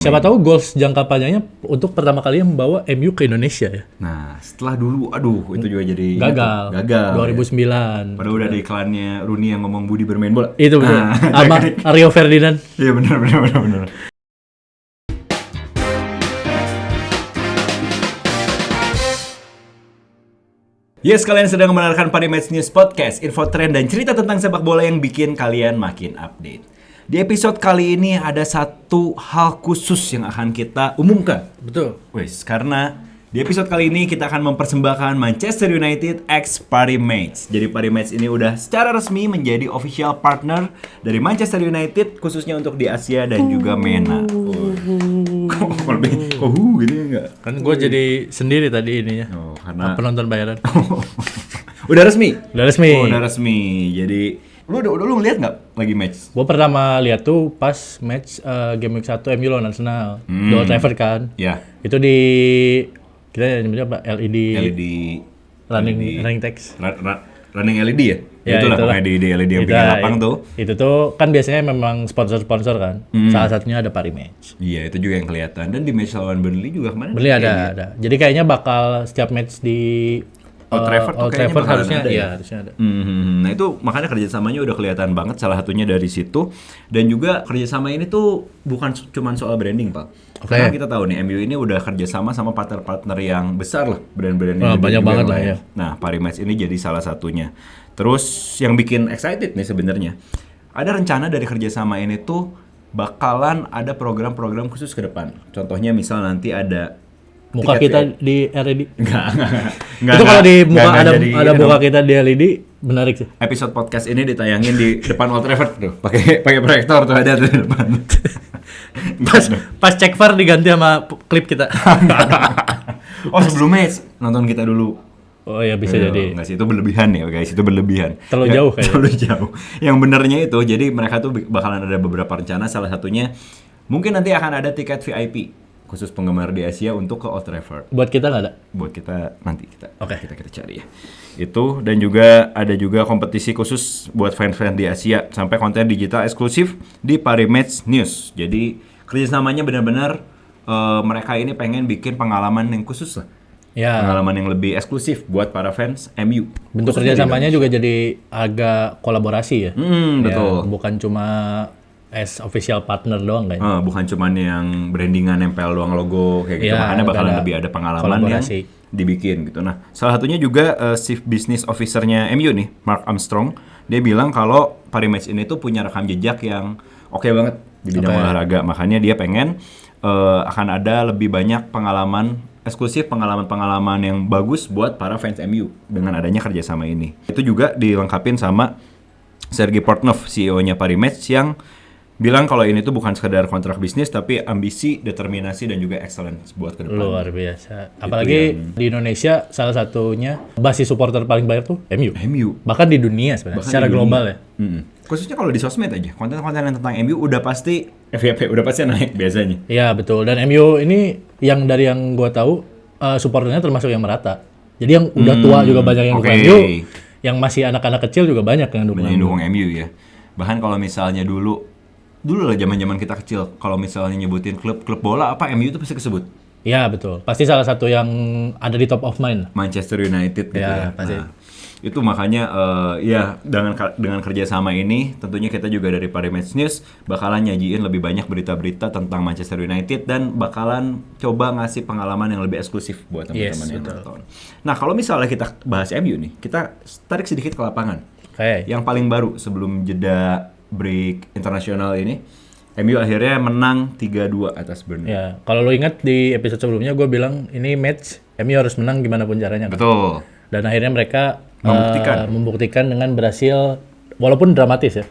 Siapa tahu goals jangka panjangnya untuk pertama kali membawa MU ke Indonesia ya. Nah, setelah dulu, itu juga jadi Gagal. Gagal. 2009. Padahal udah ada iklannya Rooney yang ngomong Budi bermain bola. Itu betul. Sama Rio Ferdinand. Iya benar. Yes, kalian sedang mendengarkan Parimatch News Podcast, info tren dan cerita tentang sepak bola yang bikin kalian makin update. Di episode kali ini ada satu hal khusus yang akan kita umumkan. Betul. Wes, karena di episode kali ini kita akan mempersembahkan Manchester United x Parimatch. Jadi Parimatch ini udah secara resmi menjadi official partner dari Manchester United khususnya untuk di Asia dan juga MENA. Kok lebih gitu ya enggak? Kan gue jadi sendiri tadi ininya. Oh, karena penonton bayaran. Udah resmi. Udah resmi. Oh, udah resmi. Jadi lu ngeliat nggak lagi match? Gue pertama lihat tuh pas match game week 1 MU lawan Arsenal. Di Old Trafford kan. Ya. Itu di kita nyebutnya apa? LED running text. Running LED ya? Ya, itulah pokoknya di LED yang bikin lapang tuh. Itu tuh kan biasanya memang sponsor-sponsor kan. Salah satunya ada Parimatch. Iya, itu juga yang kelihatan. Dan di match lawan Burnley juga kemarin. Burnley ada. Jadi kayaknya bakal setiap match di Old Trafford harusnya ada. Iya, harusnya ada. Nah itu makanya kerjasamanya udah kelihatan banget, salah satunya dari situ. Dan juga kerjasama ini tuh bukan cuma soal branding, Pak. Karena kita tahu nih MU ini udah kerjasama sama partner-partner yang besar lah, brand-brand yang banyak banget lah ya. Nah, Parimatch ini jadi salah satunya. Terus yang bikin excited nih sebenarnya, ada rencana dari kerjasama ini tuh bakalan ada program-program khusus ke depan. Contohnya misal nanti ada muka kita di LED. Enggak. Itu kalau di muka ada muka kita di LED menarik sih. Episode podcast ini ditayangin di depan Old Trafford tuh. Pakai proyektor tuh ada di depan. Pas cek VAR diganti sama klip kita. Oh, sebelum match nonton kita dulu. Oh ya bisa jadi. Enggak sih, itu berlebihan ya guys, itu berlebihan. Terlalu jauh kayaknya. Terlalu jauh. Yang benernya itu, jadi mereka tuh bakalan ada beberapa rencana, salah satunya mungkin nanti akan ada tiket VIP khusus penggemar di Asia untuk ke Old Trafford. Buat kita nggak ada? Buat kita nanti kita cari ya. Itu dan juga ada juga kompetisi khusus buat fans-fans di Asia sampai konten digital eksklusif di Parimatch News. Jadi kerjasamanya benar-benar mereka ini pengen bikin pengalaman yang khusus lah. Ya. Pengalaman yang lebih eksklusif buat para fans MU. Bentuk kerjasamanya juga jadi agak kolaborasi ya. Betul. Bukan cuma as official partner doang kayaknya. Bukan cuman yang brandingan nempel doang logo kayak gitu. Makanya bakalan lebih ada pengalaman yang dibikin gitu. Nah, salah satunya juga Chief Business Officer-nya MU nih, Mark Armstrong. Dia bilang kalau Parimatch ini tuh punya rekam jejak yang oke banget di bidang olahraga. Makanya dia pengen akan ada lebih banyak pengalaman eksklusif, pengalaman-pengalaman yang bagus buat para fans MU dengan adanya kerjasama ini. Itu juga dilengkapin sama Sergei Portnov, CEO-nya Parimatch, yang bilang kalau ini tuh bukan sekedar kontrak bisnis tapi ambisi, determinasi dan juga excellence buat ke depan. Luar biasa. Apalagi di Indonesia salah satunya basis supporter paling banyak tuh MU. Bahkan di dunia sebenarnya secara global ya. Khususnya kalau di sosmed aja, konten-konten yang tentang MU udah pasti FYP udah pasti naik biasanya. Iya, betul. Dan MU ini yang dari yang gua tahu supporternya termasuk yang merata. Jadi yang udah tua juga banyak yang dukung MU. Yang masih anak-anak kecil juga banyak yang dukung MU ya. Bahkan kalau misalnya dulu lah zaman-zaman kita kecil, kalau misalnya nyebutin klub bola apa MU itu pasti kesebut. Iya betul, pasti salah satu yang ada di top of mind. Manchester United gitu ya. Pasti. Nah, itu makanya ya dengan kerjasama ini tentunya kita juga dari Parimatch News bakalan nyajiin lebih banyak berita-berita tentang Manchester United dan bakalan coba ngasih pengalaman yang lebih eksklusif buat teman-teman yang nonton. Nah kalau misalnya kita bahas MU nih, kita tarik sedikit ke lapangan. Yang paling baru sebelum jeda break internasional ini, MU akhirnya menang 3-2 atas Burnley. Ya, kalau lo ingat di episode sebelumnya gue bilang ini match MU harus menang gimana pun caranya. Betul. Dan akhirnya mereka membuktikan dengan berhasil, walaupun dramatis ya,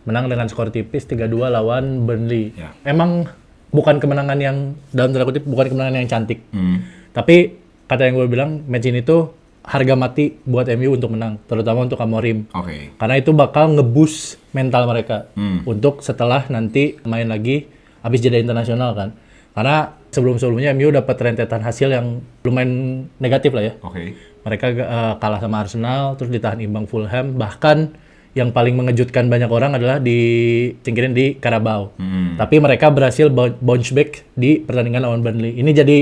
menang dengan skor tipis 3-2 lawan Burnley. Ya. Emang bukan kemenangan yang dalam tanda kutip bukan kemenangan yang cantik, tapi kata yang gue bilang match ini tuh harga mati buat MU untuk menang, terutama untuk Amorim. Karena itu bakal nge-boost mental mereka untuk setelah nanti main lagi habis jeda internasional kan. Karena sebelum-sebelumnya MU dapat rentetan hasil yang lumayan negatif lah ya. Mereka kalah sama Arsenal, terus ditahan imbang Fulham, bahkan yang paling mengejutkan banyak orang adalah disingkirin di Carabao. Tapi mereka berhasil bounce back di pertandingan lawan Burnley. Ini jadi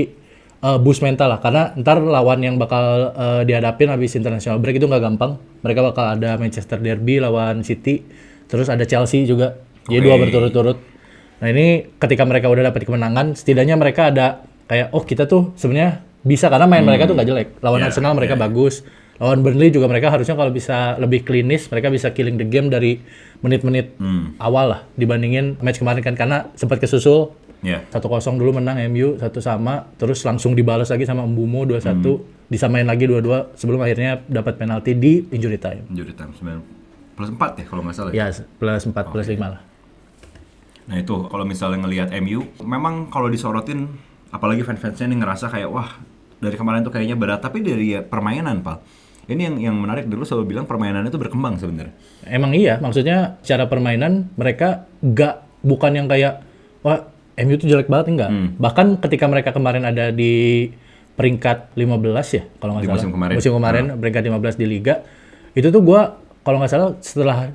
boost mental lah, karena ntar lawan yang bakal dihadapin habis international break itu nggak gampang. Mereka bakal ada Manchester Derby lawan City, terus ada Chelsea juga. Jadi 2 berturut-turut. Nah ini ketika mereka udah dapat kemenangan, setidaknya mereka ada kayak, oh kita tuh sebenarnya bisa, karena main mereka tuh nggak jelek. Lawan Arsenal mereka bagus. Lawan Burnley juga mereka harusnya kalau bisa lebih klinis, mereka bisa killing the game dari menit-menit awal lah dibandingin match kemarin kan, karena sempat kesusul 1-0 dulu menang MU 1-1, terus langsung dibalas lagi sama Mbeumo 2-1, disamain lagi 2-2 sebelum akhirnya dapat penalti di injury time. Injury time 9+4 ya kalau nggak salah. Ya, +4+5 lah. Nah itu kalau misalnya ngelihat MU, memang kalau disorotin, apalagi fans-fansnya nih ngerasa kayak wah dari kemarin tuh kayaknya berat, tapi dari permainan Pak. Ini yang menarik, dulu selalu bilang permainannya itu berkembang sebenarnya. Emang iya, maksudnya cara permainan mereka bukan yang kayak wah MU itu jelek banget, enggak. Bahkan ketika mereka kemarin ada di peringkat 15 ya kalau nggak salah. Musim kemarin peringkat 15 di Liga. Itu tuh gua kalau nggak salah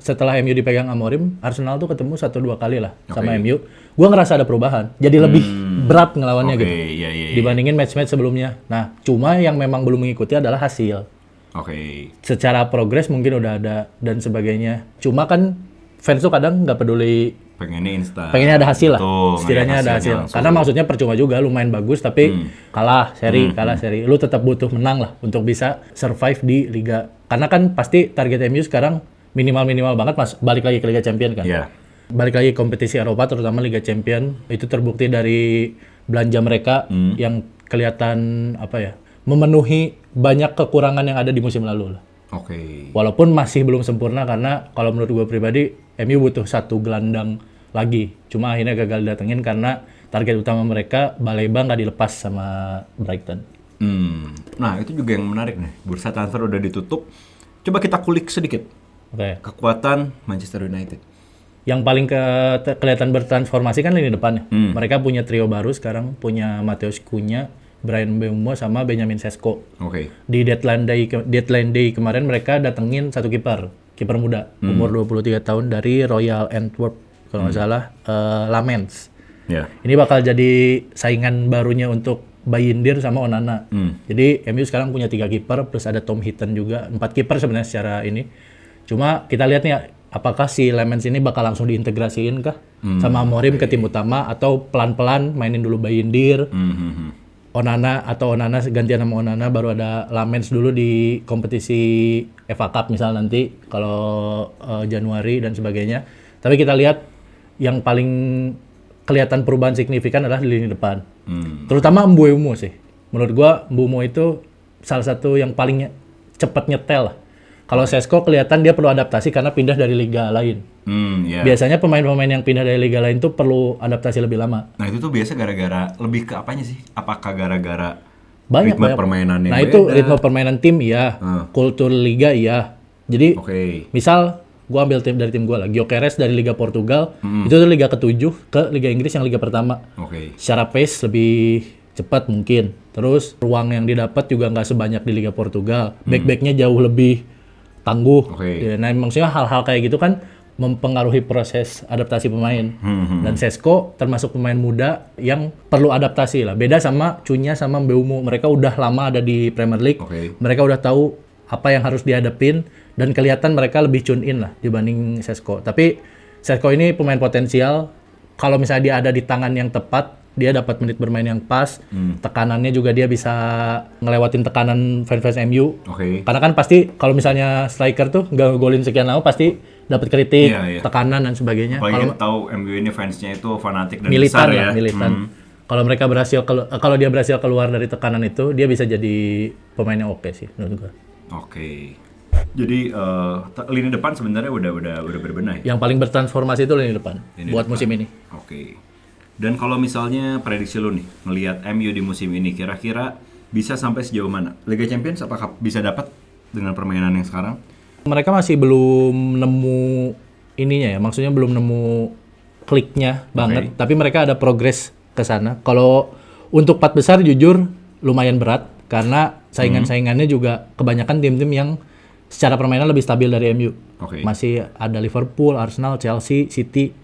setelah MU dipegang Amorim, Arsenal tuh ketemu 1-2 kali lah sama MU. Gua ngerasa ada perubahan. Jadi lebih berat ngelawannya gitu. Dibandingin match-match sebelumnya. Nah, cuma yang memang belum mengikuti adalah hasil. Secara progres mungkin udah ada dan sebagainya. Cuma kan fans tuh kadang nggak peduli. Pengennya instan. Pengennya ada hasil lah. Setidaknya ada hasil. Langsung. Karena maksudnya percuma juga, lumayan bagus tapi kalah seri. Lu tetap butuh menang lah untuk bisa survive di Liga. Karena kan pasti target MU sekarang minimal banget balik lagi ke Liga Champion kan. Balik lagi kompetisi Eropa, terutama Liga Champion. Itu terbukti dari belanja mereka yang kelihatan memenuhi banyak kekurangan yang ada di musim lalu lah. Walaupun masih belum sempurna, karena kalau menurut gue pribadi MU butuh 1 gelandang lagi. Cuma akhirnya gagal datengin karena target utama mereka Baleba nggak dilepas sama Brighton. Nah itu juga yang menarik nih. Bursa transfer udah ditutup. Coba kita kulik sedikit. Kekuatan Manchester United. Yang paling kelihatan bertransformasi kan lini depannya. Mereka punya trio baru sekarang, punya Matheus Cunha, Bryan Mbeumo sama Benjamin Sesko. Di deadline day kemarin mereka datengin 1 kiper muda, umur 23 tahun dari Royal Antwerp kalau nggak salah, Lamens. Ini bakal jadi saingan barunya untuk Bayindir sama Onana. Jadi MU sekarang punya 3 kiper plus ada Tom Heaton juga, 4 kiper sebenarnya secara ini. Cuma kita lihat nih apakah si Lamens ini bakal langsung diintegrasiin kah sama Amorim ke tim utama, atau pelan-pelan mainin dulu Bayindir. Onana gantian sama Onana, baru ada Lamens dulu di kompetisi FA Cup misal nanti kalau Januari dan sebagainya. Tapi kita lihat yang paling kelihatan perubahan signifikan adalah di lini depan. Terutama Mbeumo sih. Menurut gua Mbeumo itu salah satu yang paling cepat nyetel lah. Kalau Sesko kelihatan dia perlu adaptasi karena pindah dari liga lain. Biasanya pemain-pemain yang pindah dari liga lain tuh perlu adaptasi lebih lama. Nah itu tuh biasa gara-gara lebih ke apanya sih? Apakah gara-gara ritme permainan yang beda? Nah itu ritme permainan tim iya, kultur liga iya. Jadi misal gua ambil dari tim gua lah, Gyökeres dari Liga Portugal, itu tuh Liga ke-7 ke Liga Inggris yang Liga pertama. Secara pace lebih cepat mungkin. Terus ruang yang didapat juga nggak sebanyak di Liga Portugal. Back-backnya jauh lebih tangguh. Ya, nah maksudnya hal-hal kayak gitu kan mempengaruhi proses adaptasi pemain. Dan Sesko termasuk pemain muda yang perlu adaptasi lah. Beda sama Cunha sama Mbeumo. Mereka udah lama ada di Premier League. Mereka udah tahu apa yang harus dihadapin dan kelihatan mereka lebih tune in lah dibanding Sesko. Tapi Sesko ini pemain potensial. Kalau misalnya dia ada di tangan yang tepat, dia dapat menit bermain yang pas. Tekanannya juga dia bisa ngelewatin tekanan fans MU. Karena kan pasti kalau misalnya striker tuh nggak golin sekian lama pasti dapat kritik, tekanan dan sebagainya. Apalagi tahu MU ini fansnya itu fanatik dan militan besar ya. Militan. Kalau mereka kalau dia berhasil keluar dari tekanan itu, dia bisa jadi pemain yang oke sih menurut gua. Jadi lini depan sebenarnya udah berbenah ya? Yang paling bertransformasi itu lini depan buat musim ini. Dan kalau misalnya prediksi lu nih ngelihat MU di musim ini kira-kira bisa sampai sejauh mana? Liga Champions apakah bisa dapat dengan permainan yang sekarang? Mereka masih belum nemu ininya ya, maksudnya belum nemu kliknya banget. Tapi mereka ada progres ke sana. Kalau untuk 4 besar jujur lumayan berat karena saingan-saingannya juga kebanyakan tim-tim yang secara permainan lebih stabil dari MU. Okay. Masih ada Liverpool, Arsenal, Chelsea, City.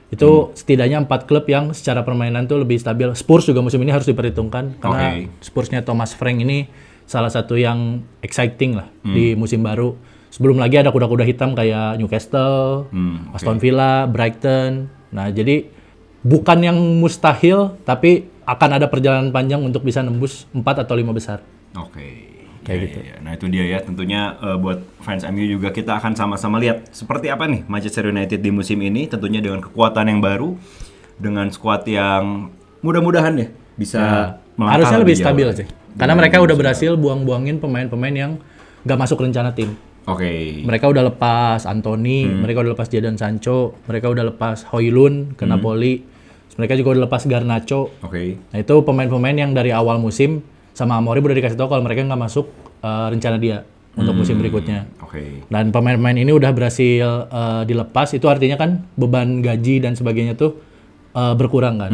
Itu setidaknya 4 klub yang secara permainan tuh lebih stabil. Spurs juga musim ini harus diperhitungkan karena Spursnya Thomas Frank ini salah satu yang exciting lah di musim baru. Sebelum lagi ada kuda-kuda hitam kayak Newcastle, Aston Villa, Brighton. Nah, jadi bukan yang mustahil, tapi akan ada perjalanan panjang untuk bisa nembus 4 atau 5 besar. Kayak gitu. Ya. Nah itu dia ya, tentunya buat fans MU juga kita akan sama-sama lihat seperti apa nih Manchester United di musim ini, tentunya dengan kekuatan yang baru, dengan skuad yang mudah-mudahan ya bisa melangkah harusnya lebih stabil sih. Karena mereka udah berhasil buang-buangin pemain-pemain yang gak masuk rencana tim. Mereka udah lepas Anthony, mereka udah lepas Jadon Sancho, mereka udah lepas Højlund ke Napoli, mereka juga udah lepas Garnacho. Nah itu pemain-pemain yang dari awal musim sama Amorim udah dikasih tahu kalau mereka nggak masuk rencana dia untuk musim berikutnya. Dan pemain-pemain ini udah berhasil dilepas, itu artinya kan beban gaji dan sebagainya tuh berkurang kan.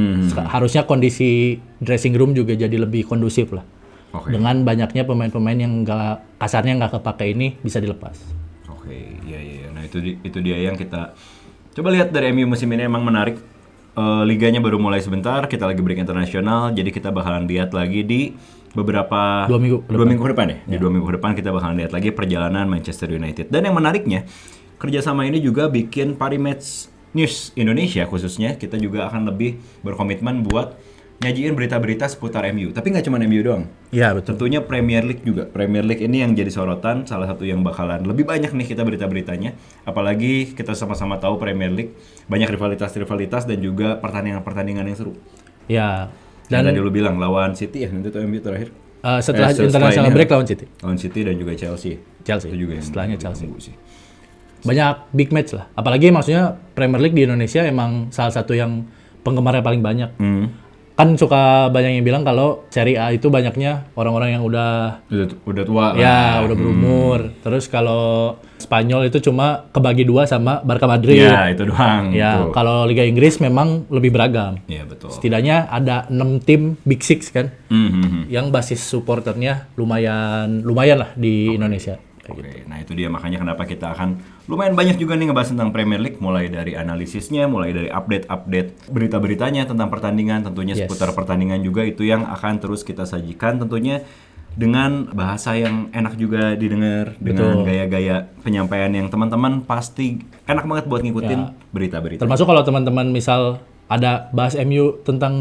Harusnya kondisi dressing room juga jadi lebih kondusif lah. Dengan banyaknya pemain-pemain yang kasarnya nggak kepake ini bisa dilepas. Iya. Nah itu dia yang kita coba lihat dari MU musim ini, emang menarik. Liganya baru mulai sebentar, kita lagi break internasional, jadi kita bakalan lihat lagi di beberapa 2 minggu ke depan ya. Di 2 minggu ke depan kita bakalan lihat lagi perjalanan Manchester United. Dan yang menariknya, kerjasama ini juga bikin Parimatch News Indonesia khususnya, kita juga akan lebih berkomitmen buat nyajiin berita-berita seputar MU. Tapi nggak cuma MU doang. Iya, betul. Tentunya Premier League juga. Premier League ini yang jadi sorotan, salah satu yang bakalan lebih banyak nih kita berita-beritanya. Apalagi kita sama-sama tahu Premier League banyak rivalitas dan juga pertandingan-pertandingan yang seru. Ya. Dan tadi lu bilang lawan City ya, nanti tuh MU terakhir. Setelah international break lawan City. Lawan City dan juga Chelsea. Itu juga setelahnya Chelsea. Sih. Banyak big match lah. Apalagi maksudnya Premier League di Indonesia emang salah satu yang penggemarnya paling banyak. Kan suka banyak yang bilang kalau Serie A itu banyaknya orang-orang yang udah tua. Ya, udah berumur. Terus kalau Spanyol itu cuma kebagi 2 sama Barca Madrid. Ya, itu doang. Ya, kalau Liga Inggris memang lebih beragam. Iya, betul. Setidaknya ada 6 tim Big Six kan. Yang basis supporternya lumayan lah di Indonesia. Gitu. Nah itu dia makanya kenapa kita akan lumayan banyak juga nih ngebahas tentang Premier League, mulai dari analisisnya, mulai dari update berita-beritanya tentang pertandingan, tentunya seputar pertandingan juga itu yang akan terus kita sajikan tentunya dengan bahasa yang enak juga didengar, dengan gaya-gaya penyampaian yang teman-teman pasti enak banget buat ngikutin berita-berita. Termasuk kalau teman-teman misal ada bahas MU tentang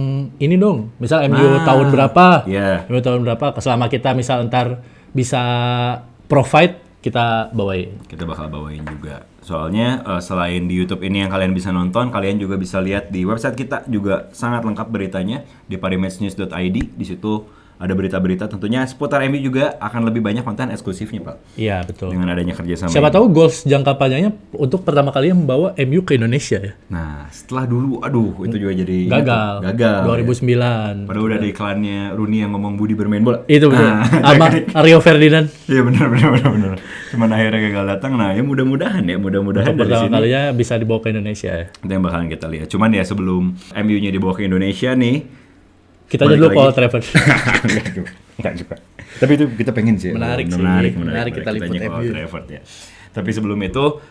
ini dong, misal MU tahun berapa, MU tahun berapa, selama kita misal ntar bisa provide, kita bawain. Kita bakal bawain juga. Soalnya selain di YouTube ini yang kalian bisa nonton, kalian juga bisa lihat di website kita juga sangat lengkap beritanya di parimatchnews.id. Di situ ada berita-berita tentunya seputar MU juga akan lebih banyak konten eksklusifnya, Pak. Iya, betul. Dengan adanya kerjasama. Siapa tahu goals jangka panjangnya untuk pertama kali membawa MU ke Indonesia ya. Nah, setelah dulu, itu juga jadi gagal. 2009. Padahal udah ada iklannya Rooney yang ngomong Budi bermain bola. Itu betul. Sama Rio Ferdinand. Iya benar. Cuman akhirnya gagal datang. Nah, ya mudah-mudahan untuk dari pertama sini kalinya bisa dibawa ke Indonesia ya. Itu yang bakalan kita lihat. Cuman ya sebelum MU-nya dibawa ke Indonesia nih, kita dulu ke Old Trafford. Enggak juga. Tapi itu kita pengen sih. Menarik kita liput MU. Ya. Tapi sebelum itu,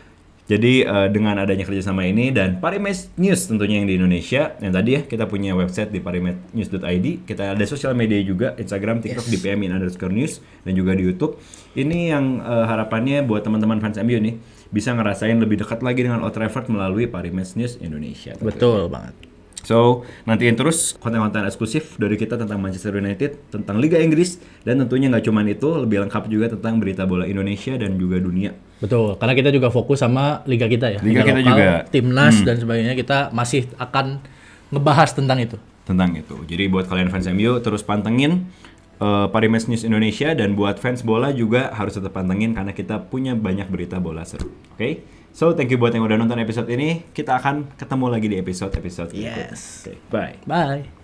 jadi dengan adanya kerjasama ini dan Parimatch News tentunya yang di Indonesia, yang tadi ya kita punya website di parimatchnews.id, kita ada sosial media juga, Instagram, TikTok di pmin_news dan juga di YouTube. Ini yang harapannya buat teman-teman fans MU nih bisa ngerasain lebih dekat lagi dengan Old Trafford melalui Parimatch News Indonesia. Betul banget. So, nantiin terus konten-konten eksklusif dari kita tentang Manchester United, tentang Liga Inggris, dan tentunya nggak cuma itu, lebih lengkap juga tentang berita bola Indonesia dan juga dunia. Betul, karena kita juga fokus sama liga kita ya. Liga kita lokal, juga. Timnas dan sebagainya, kita masih akan ngebahas tentang itu. Jadi buat kalian fans MU, terus pantengin Parimatch News Indonesia, dan buat fans bola juga harus tetap pantengin karena kita punya banyak berita bola seru. Oke? So, thank you buat yang udah nonton episode ini. Kita akan ketemu lagi di episode berikutnya. Yes. Okay, bye. Bye.